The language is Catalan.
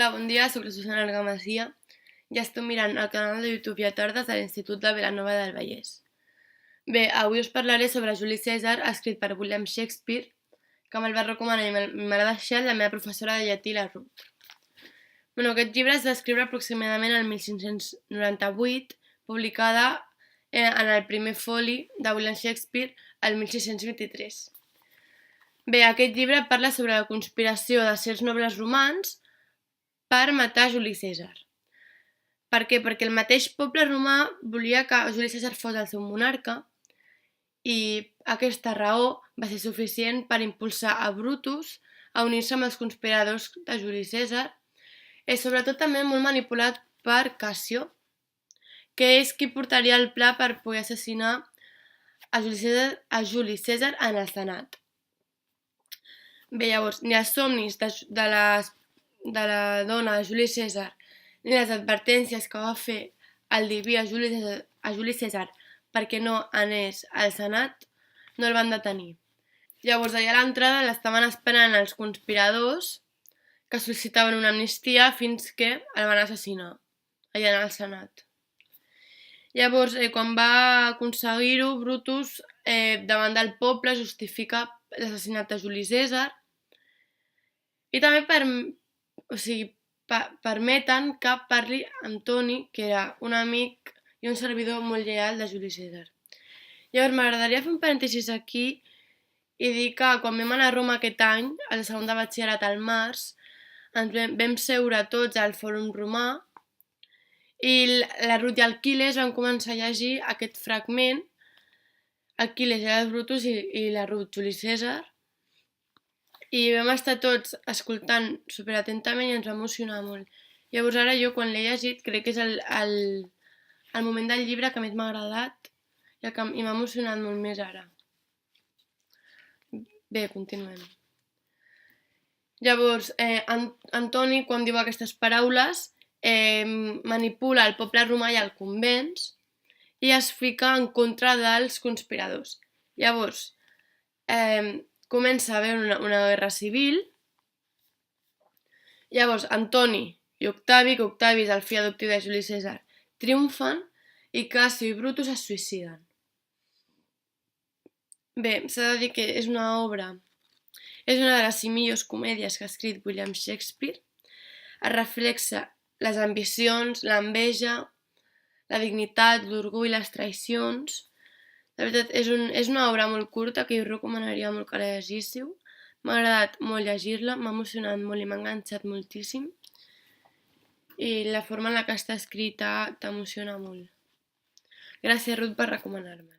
Hola, bon dia, soc la Susana Argamasía i estic mirant el canal de YouTube a tardes de l'Institut de Vilanova del Vallès. Bé, avui us parlaré sobre Juli Cèsar, escrit per William Shakespeare, que me'l va recomanar i me l'ha deixat la meva professora de llatí, la Ruth. Aquest llibre es va escriure aproximadament el 1598, publicada en el primer foli de William Shakespeare el 1623. Bé, aquest llibre parla sobre la conspiració de certs nobles romans per matar Juli Cèsar. Per què? Perquè el mateix poble romà volia que Juli Cèsar fos el seu monarca i aquesta raó va ser suficient per impulsar a Brutus a unir-se amb els conspiradors de Juli Cèsar i sobretot també molt manipulat per Cassio, que és qui portaria el pla per poder assassinar a Juli Cèsar en el Senat. Bé, llavors, ni els somnis de la dona de Juli Cèsar ni les advertències que va fer el diví a Juli Cèsar perquè no anés al Senat no el van detenir. Llavors, allà a l'entrada l'estaven esperant els conspiradors que sol·licitaven una amnistia fins que el van assassinar allà al Senat. Llavors, quan va aconseguir-ho, Brutus, davant del poble, justifica l'assassinat de Juli Cèsar i també permeten que parli Antoni, que era un amic i un servidor molt lleal de Juli Cèsar. Llavors, m'agradaria fer un parèntesis aquí i dir que quan vam anar a Roma aquest any, al segon de batxillerat al març, ens vam seure tots al Fòrum Romà i la Ruth i el Quiles van començar a llegir aquest fragment. El Quiles era Brutus i la Ruth Juli Cèsar, i vam estar tots escoltant superatentament i ens va emocionar molt. Llavors ara jo quan l'he llegit crec que és el moment del llibre que més m'ha agradat i m'ha emocionat molt més ara. Bé, continuem. Llavors, Antoni, quan diu aquestes paraules, manipula el poble romà i el convenç i es fica en contra dels conspiradors. Llavors, comença a haver una guerra civil. Llavors, Antoni i Octavi, que Octavi és el fill adoptiu de Juli Cèsar, triomfen i Cassio i Brutus es suïciden. Bé, s'ha de dir que és una de les 5 millors comèdies que ha escrit William Shakespeare. Es reflexa les ambicions, l'enveja, la dignitat, l'orgull, les traïcions. La veritat, és una obra molt curta que jo recomanaria molt que la llegíssiu. M'ha agradat molt llegir-la, m'ha emocionat molt i m'ha enganxat moltíssim. I la forma en la que està escrita t'emociona molt. Gràcies, Ruth, per recomanar-me.